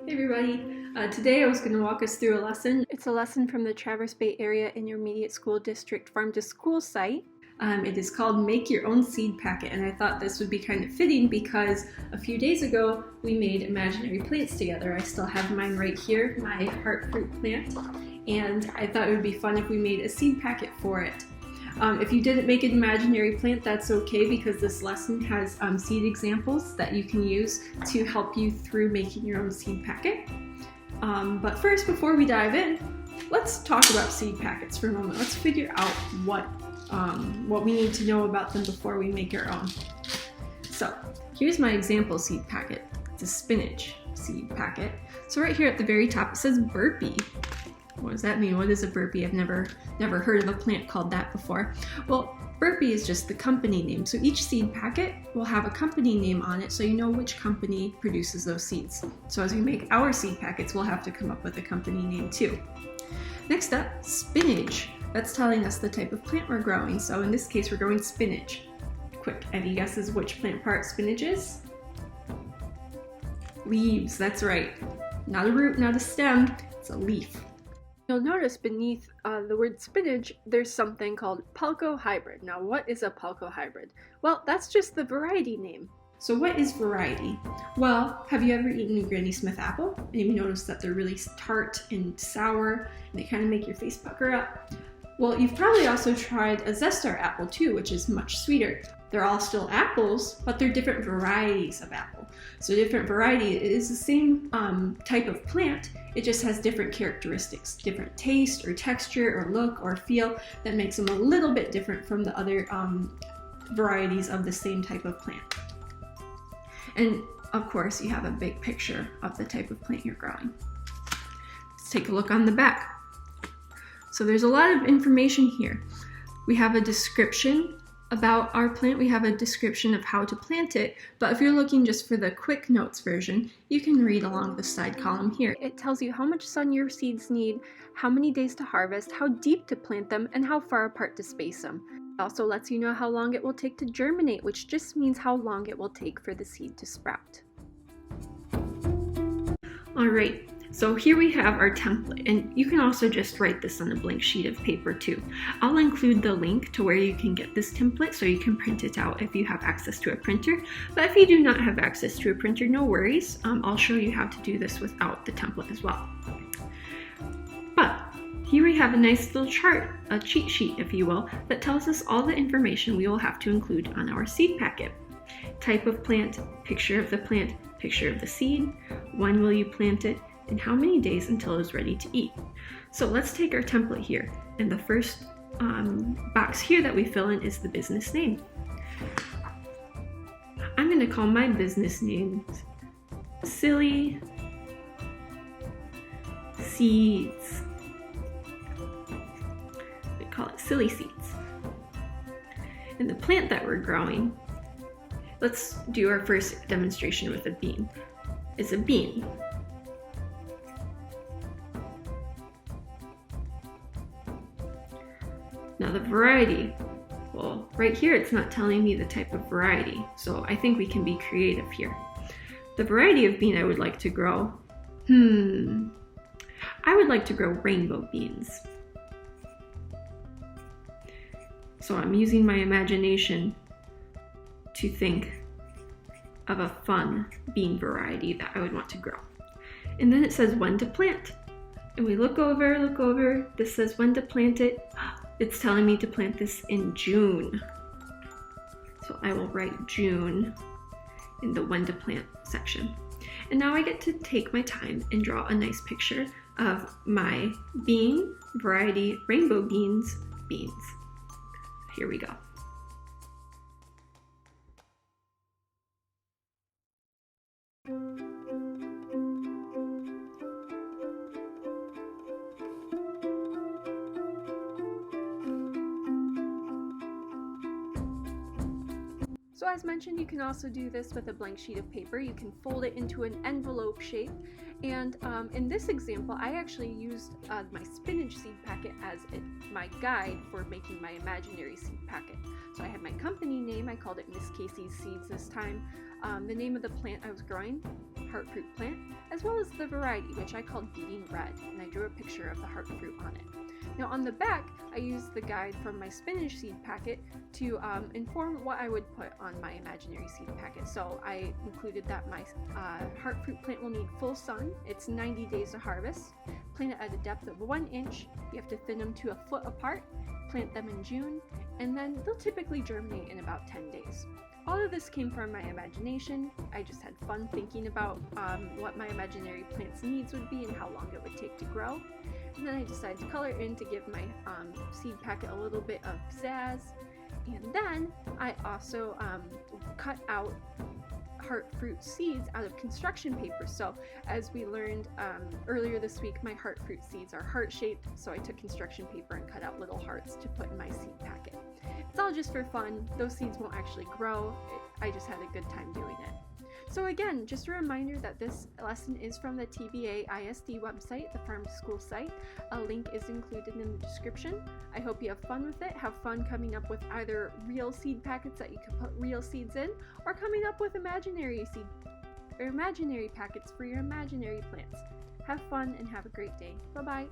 Hey everybody! Today I was going to walk us through a lesson. It's a lesson from the Traverse Bay Area Intermediate School District Farm to School site. It is called Make Your Own Seed Packet, and I thought this would be kind of fitting because a few days ago we made imaginary plants together. I still have mine right here, my heart fruit plant, and I thought it would be fun if we made a seed packet for it. If you didn't make an imaginary plant, that's okay because this lesson has seed examples that you can use to help you through making your own seed packet. But first, before we dive in, let's talk about seed packets for a moment. Let's figure out what we need to know about them before we make our own. So here's my example seed packet. It's a spinach seed packet. So right here at the very top it says burpee. What does that mean? What is a burpee? I've never heard of a plant called that before. Well, burpee is just the company name. So each seed packet will have a company name on it so you know which company produces those seeds. So as we make our seed packets, we'll have to come up with a company name too. Next up, spinach. That's telling us the type of plant we're growing. So in this case, we're growing spinach. Quick, any guesses which plant part spinach is? Leaves, that's right. Not a root, not a stem, it's a leaf. You'll notice beneath the word spinach, there's something called Palco hybrid. Now, what is a Palco hybrid? Well, that's just the variety name. So what is variety? Well, have you ever eaten a Granny Smith apple? And you notice that they're really tart and sour, and they kind of make your face pucker up. Well, you've probably also tried a Zestar apple too, which is much sweeter. They're all still apples, but they're different varieties of apple. So different variety is the same type of plant, it just has different characteristics, different taste or texture or look or feel that makes them a little bit different from the other varieties of the same type of plant. And of course, you have a big picture of the type of plant you're growing. Let's take a look on the back. So there's a lot of information here. We have a description about our plant, we have a description of how to plant it, but if you're looking just for the quick notes version, you can read along the side column here. It tells you how much sun your seeds need, how many days to harvest, how deep to plant them, and how far apart to space them. It also lets you know how long it will take to germinate, which just means how long it will take for the seed to sprout. Alright, so here we have our template, and you can also just write this on a blank sheet of paper too. I'll include the link to where you can get this template so you can print it out if you have access to a printer. But if you do not have access to a printer, no worries. I'll show you how to do this without the template as well. But here we have a nice little chart, a cheat sheet if you will, that tells us all the information we will have to include on our seed packet. Type of plant, picture of the plant, picture of the seed, when will you plant it, and how many days until it is ready to eat. So let's take our template here, and the first box here that we fill in is the business name. I'm going to call my business name Silly Seeds. We call it Silly Seeds. And the plant that we're growing, let's do our first demonstration with a bean. It's a bean. Now the variety, well, right here it's not telling me the type of variety, so I think we can be creative here. The variety of bean I would like to grow, I would like to grow rainbow beans. So I'm using my imagination to think of a fun bean variety that I would want to grow. And then it says when to plant. And we look over, this says when to plant it. It's telling me to plant this in June. So I will write June in the when to plant section. And now I get to take my time and draw a nice picture of my bean variety, rainbow beans. Here we go. So as mentioned, you can also do this with a blank sheet of paper. You can fold it into an envelope shape. And in this example, I actually used my spinach seed packet as my guide for making my imaginary seed packet. So I had my company name, I called it Miss Casey's Seeds this time. the name of the plant I was growing, heart fruit plant, as well as the variety, which I called Beating Red, and I drew a picture of the heart fruit on it. Now on the back, I used the guide from my spinach seed packet to inform what I would put on my imaginary seed packet. So I included that my heart fruit plant will need full sun. It's 90 days to harvest. Plant it at a depth of 1 inch. You have to thin them to a foot apart. Plant them in June, and then they'll typically germinate in about 10 days. All of this came from my imagination. I just had fun thinking about what my imaginary plant's needs would be and how long it would take to grow. And then I decided to color in to give my seed packet a little bit of pizzazz. And then I also cut out heart fruit seeds out of construction paper. So as we learned earlier this week, my heart fruit seeds are heart-shaped, so I took construction paper and cut out little hearts to put in my seed packet. It's all just for fun. Those seeds won't actually grow. I just had a good time doing it. So again, just a reminder that this lesson is from the TBA ISD website, the Farm to School site. A link is included in the description. I hope you have fun with it. Have fun coming up with either real seed packets that you can put real seeds in, or coming up with imaginary packets for your imaginary plants. Have fun and have a great day. Bye-bye.